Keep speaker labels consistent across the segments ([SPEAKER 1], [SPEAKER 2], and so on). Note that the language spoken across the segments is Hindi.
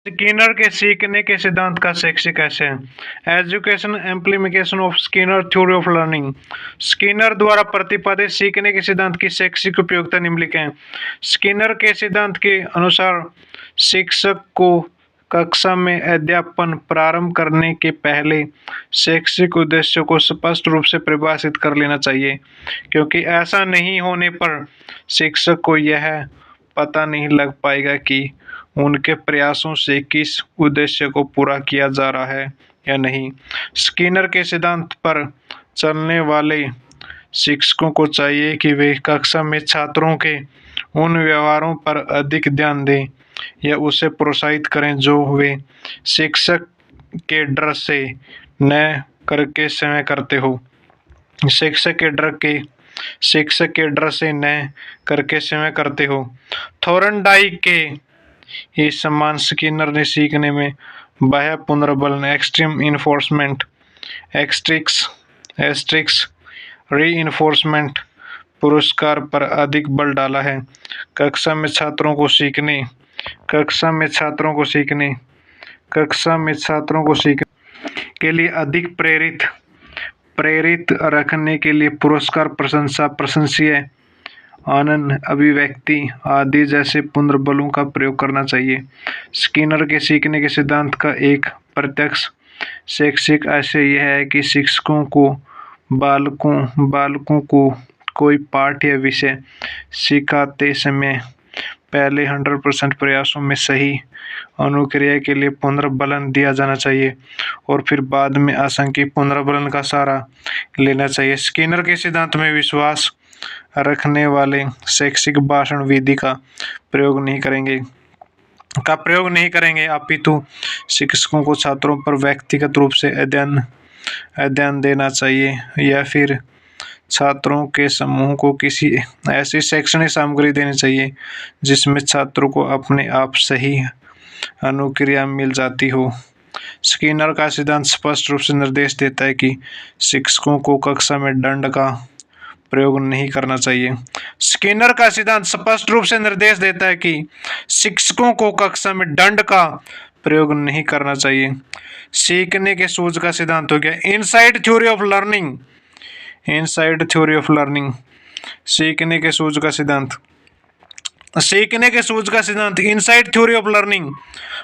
[SPEAKER 1] स्किनर के सीखने के सिद्धांत का शैक्षिक कैसे है। Education implementation of Skinner theory of learning. Skinner द्वारा प्रतिपादित सीखने के सिद्धांत की शैक्षिक उपयोगिता निम्नलिखित है। स्किनर के सिद्धांत के अनुसार शिक्षक को कक्षा में अध्यापन प्रारंभ करने के पहले शैक्षिक उद्देश्यों को स्पष्ट रूप से परिभाषित कर लेना चाहिए, क्योंकि ऐसा नहीं होने पर शिक्षक को यह पता नहीं लग पाएगा कि उनके प्रयासों से किस उद्देश्य को पूरा किया जा रहा है या नहीं। स्किनर के सिद्धांत पर चलने वाले शिक्षकों को चाहिए कि वे कक्षा में छात्रों के उन व्यवहारों पर अधिक ध्यान दें या उसे प्रोत्साहित करें जो वे शिक्षक के डर से न करके स्वयं करते हो। शिक्षक के डर से न करके स्वयं करते हो। थोर्नडाइक के ही समान स्किनर ने सीखने में बाह्य पुनर्बलन एक्सट्रीम इन्फोर्समेंट एस्ट्रिक्स रीइंफोर्समेंट पुरस्कार पर अधिक बल डाला है। कक्षा में छात्रों को सीखने के लिए अधिक प्रेरित रखने के लिए पुरस्कार, प्रशंसा, प्रशंसीय आनंद, अभिव्यक्ति आदि जैसे पुनर्बलों का प्रयोग करना चाहिए। स्किनर के सीखने के सिद्धांत का एक प्रत्यक्ष शैक्षिक आशय यह है कि शिक्षकों को बालकों को कोई पाठ या विषय सिखाते समय पहले 100% प्रयासों में सही अनुक्रिया के लिए पुनर्बलन दिया जाना चाहिए और फिर बाद में असंख्य पुनर्बलन का सहारा लेना चाहिए। स्किनर के सिद्धांत में विश्वास रखने वाले शैक्षिक भाषण विधि का प्रयोग नहीं करेंगे, अपितु शिक्षकों को छात्रों पर व्यक्तिगत रूप से अध्ययन देना चाहिए या फिर छात्रों के समूह को किसी ऐसी शैक्षणिक सामग्री देनी चाहिए जिसमें छात्रों को अपने आप सही अनुक्रिया मिल जाती हो। स्किनर का सिद्धांत स्पष्ट रूप से निर्देश देता है कि शिक्षकों को कक्षा में दंड का प्रयोग नहीं करना चाहिए। स्किनर का सिद्धांत स्पष्ट रूप से निर्देश देता है कि शिक्षकों को कक्षा में दंड का प्रयोग नहीं करना चाहिए। सीखने के सूझ का सिद्धांत हो गया इनसाइड थ्योरी ऑफ लर्निंग। सीखने के सूझ का सिद्धांत इनसाइड थ्योरी ऑफ लर्निंग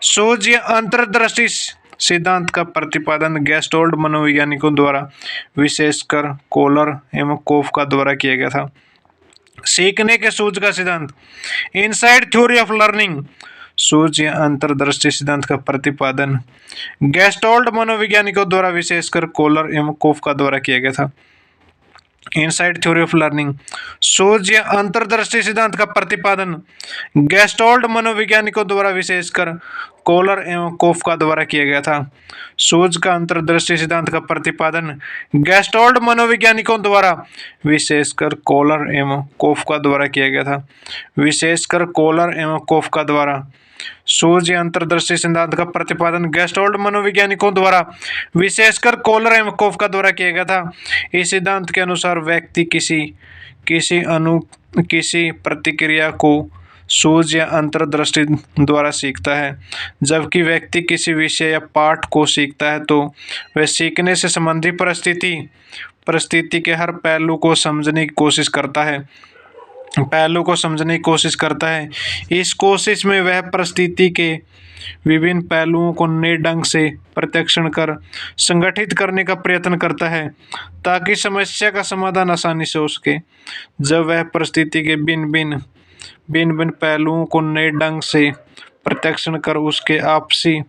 [SPEAKER 1] सूझ या अंतर्दृष्टि सिद्धांत का प्रतिपादन गेस्टोल्ड मनोवैज्ञानिकों द्वारा विशेषकर कोलर एवं कोफका द्वारा किया गया था। सीखने के सूझ का सिद्धांत इनसाइड थ्योरी ऑफ लर्निंग सूझ या अंतर्दृष्टि सिद्धांत का प्रतिपादन गेस्टोल्ड मनोवैज्ञानिकों द्वारा विशेषकर कोलर एवं कोफका द्वारा किया गया था। इनसाइड थ्योरी ऑफ लर्निंग सूझ या अंतर्दृष्टि सिद्धांत का प्रतिपादन गेस्टोल्ड मनोवैज्ञानिकों द्वारा विशेषकर कोलर एवं कोफका द्वारा किया गया था। सूझ का अंतर्दृष्टि सिद्धांत का प्रतिपादन गेस्टोल्ड मनोवैज्ञानिकों द्वारा विशेषकर कोलर एवं कोफका द्वारा किया गया था। विशेषकर कोलर एवं कोफका द्वारा सूझ या अंतर्दृष्टि सिद्धांत का प्रतिपादन गेस्टोल्ड मनोवैज्ञानिकों द्वारा विशेषकर कोलर एवं कोफका द्वारा किया गया था। इस सिद्धांत के अनुसार व्यक्ति किसी प्रतिक्रिया को सूझ या अंतर्दृष्टि द्वारा सीखता है, जबकि व्यक्ति किसी विषय या पाठ को सीखता है तो वह सीखने से संबंधित परिस्थिति के हर पहलू को समझने की कोशिश करता है। इस कोशिश में वह परिस्थिति के विभिन्न पहलुओं को नए ढंग से प्रत्यक्षण कर संगठित करने का प्रयत्न करता है ताकि समस्या का समाधान आसानी से हो सके। जब वह परिस्थिति के भिन्न पहलुओं को नए ढंग से प्रत्यक्षण कर उसके आपसी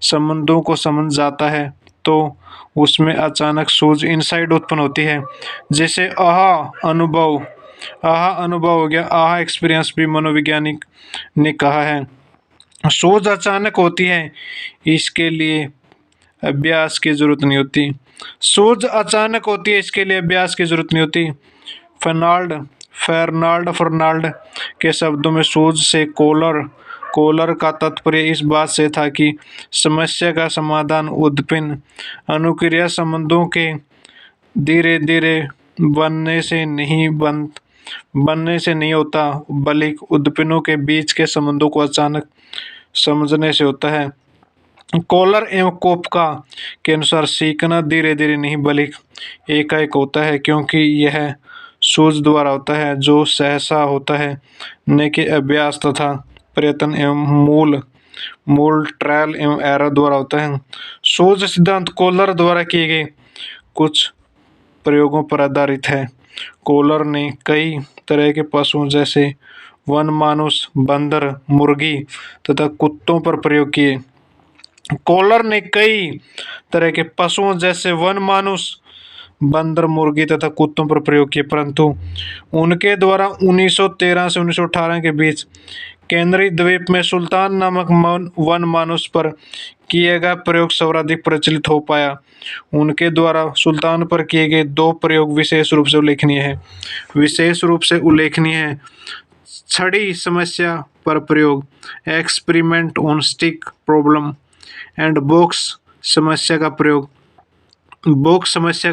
[SPEAKER 1] संबंधों को समझ जाता है तो उसमें अचानक सूझ इंसाइट उत्पन्न होती है, जैसे आहा अनुभव हो गया। आहा एक्सपीरियंस भी मनोवैज्ञानिक ने कहा है। सूझ अचानक होती है, इसके लिए अभ्यास की जरूरत नहीं होती। फर्नाल्ड के शब्दों में सूझ से कोलर का तात्पर्य इस बात से था कि समस्या का समाधान उद्भिन्न अनुक्रिया संबंधों के धीरे धीरे बनने से नहीं होता, बल्कि उद्भिन्नों के बीच के संबंधों को अचानक समझने से होता है। कॉलर एवं कोपका के अनुसार सीखना धीरे धीरे नहीं बल्कि एकाएक होता है, क्योंकि यह सूझ द्वारा होता है जो सहसा होता है, न कि अभ्यास तथा प्रयत्न एवं मूल मूल ट्रायल एवं एरर द्वारा होता है। सूझ सिद्धांत कॉलर द्वारा किए गए कुछ प्रयोगों पर आधारित है। कॉलर ने कई तरह के पशुओं जैसे वन मानुष, बंदर, मुर्गी तथा कुत्तों पर प्रयोग किए। कॉलर ने कई तरह के पशुओं जैसे वन मानुष, बंदर, मुर्गी तथा कुत्तों पर प्रयोग किए, परंतु उनके द्वारा 1913 से 1918 के बीच केंद्रीय द्वीप में सुल्तान नामक वन मानुष पर किए गए प्रयोग सर्वाधिक प्रचलित हो पाया। उनके द्वारा सुल्तान पर किए गए 2 प्रयोग विशेष रूप से उल्लेखनीय है। छड़ी समस्या पर प्रयोग, experiment on stick problem, and box समस्या का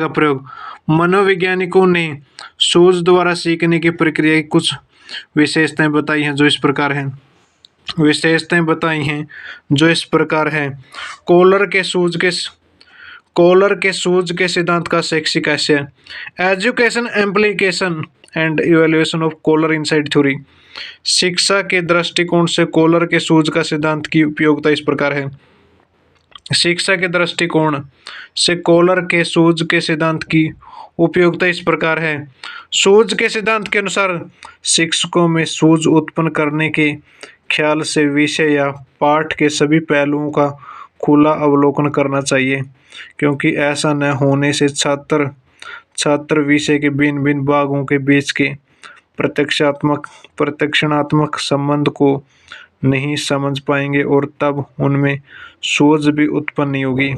[SPEAKER 1] प्रयोग। मनोवैज्ञानिकों ने सूझ द्वारा सीखने की प्रक्रिया की कुछ विशेषताएं बताई हैं जो इस प्रकार हैं। कॉलर के सूझ के सिद्धांत का शैक्षिक आशय। Education, application and evaluation of Kohler insight theory. शिक्षा के दृष्टिकोण से कॉलर के सूझ का सिद्धांत की उपयोगिता इस प्रकार है। शिक्षा के दृष्टिकोण से कॉलर के सूझ के सिद्धांत की उपयोगिता इस प्रकार है। सूझ के सिद्धांत के अनुसार शिक्षकों में सूझ उत्पन्न करने के ख्याल से विषय या पाठ के सभी पहलुओं का खुला अवलोकन करना चाहिए, क्योंकि ऐसा न होने से छात्र विषय के भिन्न भिन्न भागों के बीच के प्रत्यक्षात्मक संबंध को नहीं समझ पाएंगे और तब उनमें सूझ भी उत्पन्न नहीं होगी।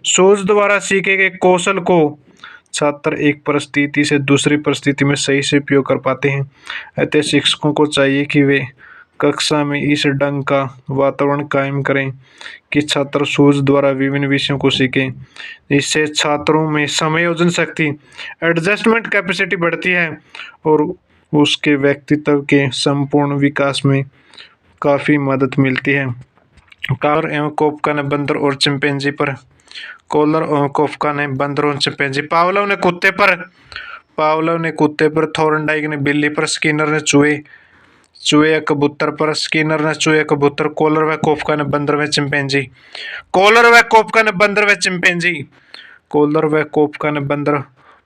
[SPEAKER 1] सूझ द्वारा सीखे गए कौशल को छात्र एक परिस्थिति से दूसरी परिस्थिति में सही से उपयोग कर पाते हैं। अतः शिक्षकों को चाहिए कि वे कक्षा में इस ढंग का वातावरण कायम करें कि छात्र सूझ द्वारा विभिन्न विषयों को सीखें। इससे छात्रों में समायोजन शक्ति, एडजस्टमेंट कैपेसिटी बढ़ती है और उसके व्यक्तित्व के संपूर्ण विकास में काफ़ी मदद मिलती है। कॉलर एवं कोपका ने बंदर और चिंपैंजी पर पावलोव ने कुत्ते पर, थॉर्नडाइक ने बिल्ली पर, स्किनर ने चूहे या कबूतर पर, कॉलर व कोपका ने बंदर व चिंपैंजी।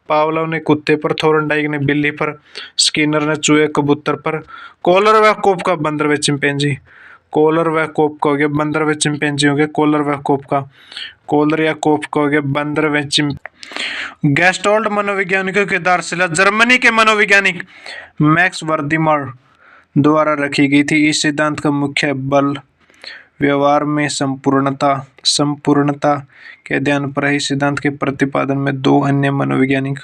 [SPEAKER 1] पावलोव ने कुत्ते पर, थॉर्नडाइक ने बिल्ली पर, स्किनर ने चूहे कबूतर पर, कॉलर व कोपका बंदर व चिंपैंजी। कॉलर व कोपका हो गया, बंदर व चिंपैंजी हो गया। कॉलर या कोपका हो गया, बंदर व चिंपैंजी। गेस्टोल्ट मनोवैज्ञानिकों के आधारशिला जर्मनी के मनोवैज्ञानिक मैक्स वर्दीमर द्वारा रखी गई थी। इस सिद्धांत का मुख्य बल व्यवहार में संपूर्णता के अध्ययन पर है। इस सिद्धांत के प्रतिपादन में 2 अन्य मनोवैज्ञानिक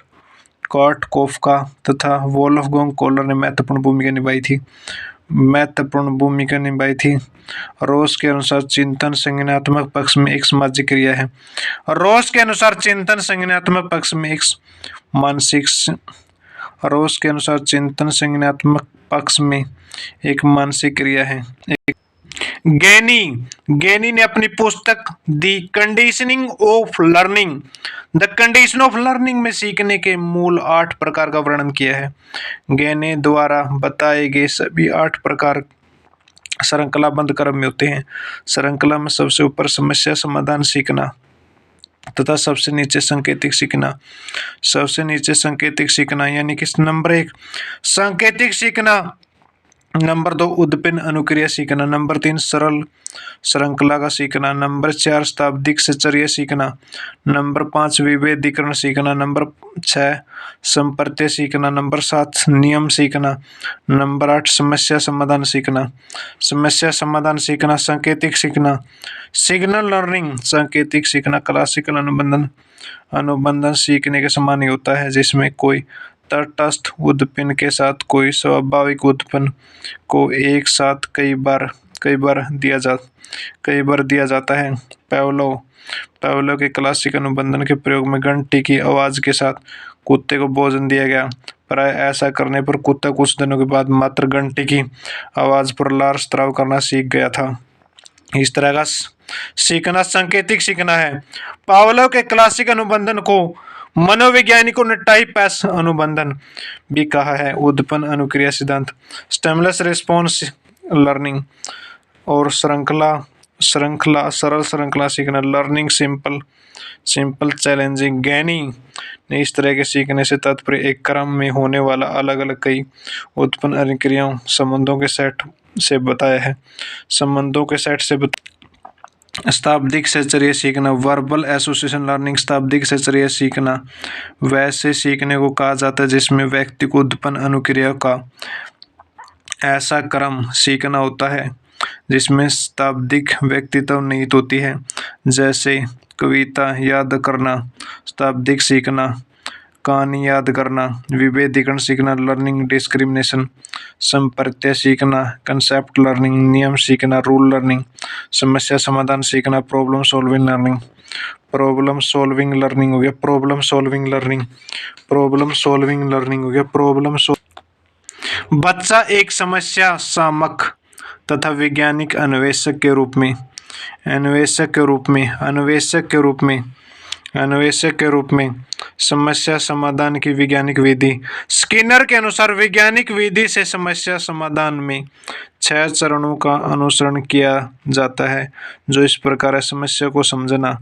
[SPEAKER 1] कर्ट कोफका तथा वोल्फगैंग कॉलर ने महत्वपूर्ण भूमिका निभाई थी। रोस के अनुसार चिंतन संज्ञानात्मक पक्ष में एक सामाजिक क्रिया है। चिंतन संज्ञानात्मक पक्ष में एक मानसिक क्रिया है। गैनी ने अपनी पुस्तक द कंडीशन ऑफ लर्निंग में सीखने के मूल 8 प्रकार का वर्णन किया है। गैनी द्वारा बताए गए सभी 8 प्रकार श्रृंखलाबद्ध क्रम में होते हैं। श्रृंखला में सबसे ऊपर समस्या समाधान सीखना तथा सबसे नीचे सांकेतिक सीखना यानी कि नंबर 1 सांकेतिक सीखना, नंबर 2 उद्दीपन अनुक्रिया सीखना, नंबर 3 सरल श्रृंखला का सीखना, नंबर 4 शाब्दिक सचर्या सीखना, नंबर 5 विभेदीकरण सीखना, नंबर 6 संप्रत्यय सीखना, नंबर 7 नियम सीखना, नंबर 8 समस्या समाधान सीखना, सांकेतिक सीखना, सिग्नल लर्निंग, सांकेतिक सीखना क्लासिकल अनुबंधन सीखने के समान ही होता है, जिसमें कोई तटस्थ उद्दीपन के साथ कोई स्वाभाविक उद्दीपन को एक साथ कई बार दिया जाता है। पावलोव के क्लासिक अनुबंधन के प्रयोग में घंटी की आवाज के साथ कुत्ते को भोजन दिया गया। प्राय ऐसा करने पर कुत्ता कुछ दिनों के बाद मात्र घंटी की आवाज पर लार स्राव करना सीख गया था। इस तरह का सीखना सांकेतिक सीखना है। पावलोव के क्लासिक अनुबंधन को मनोवैज्ञानिकों ने टाइप एस अनुबंधन भी कहा है। उद्दीपन अनुक्रिया सिद्धांत, स्टिमुलस रिस्पॉन्स लर्निंग और सरल श्रृंखला सीखना, लर्निंग सिंपल चैलेंजिंग। गैनी ने इस तरह के सीखने से तात्पर्य एक क्रम में होने वाला अलग अलग कई उत्पन्न अनुक्रियाओं संबंधों के सेट से बताया है। संबंधों के सेट से शाब्दिक सचर्य सीखना, वर्बल एसोसिएशन लर्निंग। शाब्दिक सचर्य सीखना वैसे सीखने को कहा जाता है जिसमें व्यक्ति को उत्पन्न अनुक्रिया का ऐसा क्रम सीखना होता है जिसमें शाब्दिक व्यक्तित्व निहित होती है, जैसे कविता याद करना, शाब्दिक सीखना, कहानी याद करना, विभेदीकरण सीखना, लर्निंग डिस्क्रिमिनेशन, संप्रत्यय सीखना, कंसेप्ट लर्निंग, नियम सीखना, रूल लर्निंग, समस्या समाधान सीखना, problem solving learning. Problem solving learning हो गया, problem solving learning, problem solving learning हो गया, बच्चा एक समस्या सामक तथा वैज्ञानिक अन्वेषक के रूप में समस्या समाधान की वैज्ञानिक विधि। स्किनर के अनुसार वैज्ञानिक विधि से समस्या समाधान में 6 चरणों का अनुसरण किया जाता है, जो इस प्रकार है। समस्या को समझना,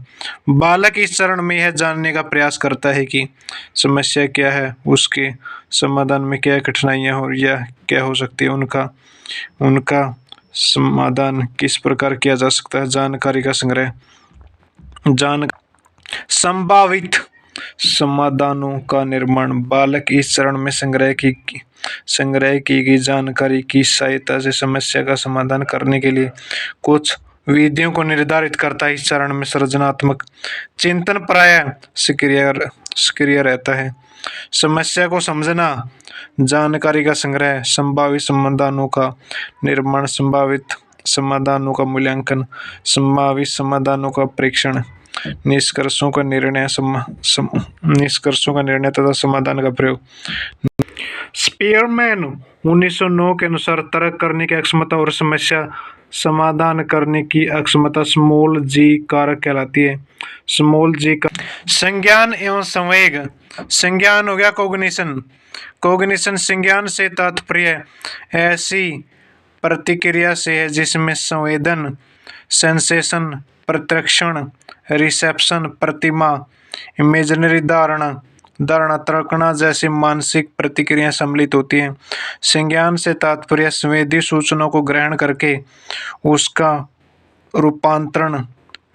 [SPEAKER 1] बालक इस चरण में यह जानने का प्रयास करता है कि समस्या क्या है, उसके समाधान में क्या कठिनाइयां हो या क्या हो सकती है, उनका समाधान किस प्रकार किया जा सकता है, जानकारी का संग्रह, संभावित समाधानों का निर्माण। बालक इस चरण में संग्रह की गई जानकारी की सहायता से समस्या का समाधान करने के लिए कुछ विधियों को निर्धारित करता है। इस चरण में सृजनात्मक चिंतन प्रायः सक्रिय रहता है। समस्या को समझना, जानकारी का संग्रह, संभावित समाधानों का निर्माण, संभावित समाधानों का मूल्यांकन, संभावित समाधानों का परीक्षण, निष्कर्षों का निर्णय तथा समाधान का प्रयोग। स्पीयरमैन 1909 के अनुसार तर्क करने की अक्षमता और समस्या समाधान करने की अक्षमता स्मॉल जी कारक कहलाती है। स्मॉल जी का संज्ञान एवं संवेग। संज्ञान हो गया कोग्निशन संज्ञान से तात्पर्य ऐसी प्रतिक्रिया से है जिसमें संवेदन, सेंसेशन, प्रत्यक्षण, रिसेप्शन, प्रतिमा, इमेजिनरी धारणा, तर्कना जैसी मानसिक प्रतिक्रियाएं सम्मिलित होती हैं। संज्ञान से तात्पर्य संवेदी सूचनाओं को ग्रहण करके उसका रूपांतरण,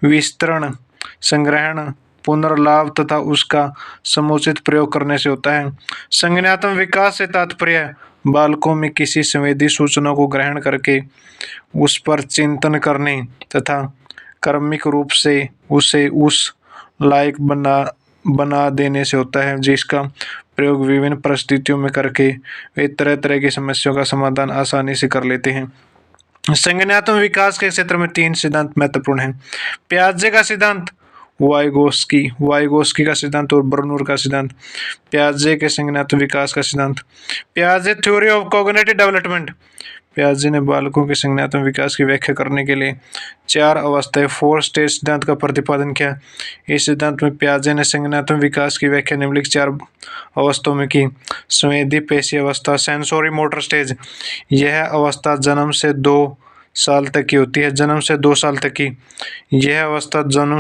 [SPEAKER 1] विस्तरण, संग्रहण, पुनर्लाभ तथा उसका समुचित प्रयोग करने से होता है। संज्ञानात्मक विकास से तात्पर्य बालकों में किसी संवेदी सूचना को ग्रहण करके उस पर चिंतन करने तथा क्रमिक रूप से उसे उस लायक बना देने से होता है, जिसका प्रयोग विभिन्न परिस्थितियों में करके वे तरह तरह की समस्याओं का समाधान आसानी से कर लेते हैं। संज्ञानात्मक विकास के क्षेत्र में 3 सिद्धांत महत्वपूर्ण हैं। पियाजे का सिद्धांत, वाइगोस्की का सिद्धांत और बर्नूर का सिद्धांत। पियाजे के संज्ञानात्मक विकास का सिद्धांत। पियाजे थ्योरी ऑफ कॉग्निटिव डेवलपमेंट। पियाजे ने बालकों के संज्ञानात्मक विकास की व्याख्या करने के लिए 4 अवस्थाएं 4 स्टेज सिद्धांत का प्रतिपादन किया। इस सिद्धांत में पियाजे ने संज्ञानात्मक विकास की व्याख्या निम्नलिखित 4 अवस्थाओं में की। संवेदी पेशी अवस्था, सेंसोरी मोटर स्टेज। यह अवस्था जन्म से 2 साल तक की होती है। यह अवस्था जन्म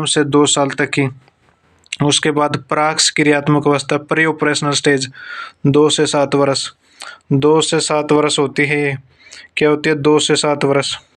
[SPEAKER 1] से 2 साल तक की। उसके बाद प्राक क्रियात्मक अवस्था, प्री ऑपरेशनल स्टेज, 2 से 7 वर्ष होती है। क्या होती है? 2 से 7 वर्ष।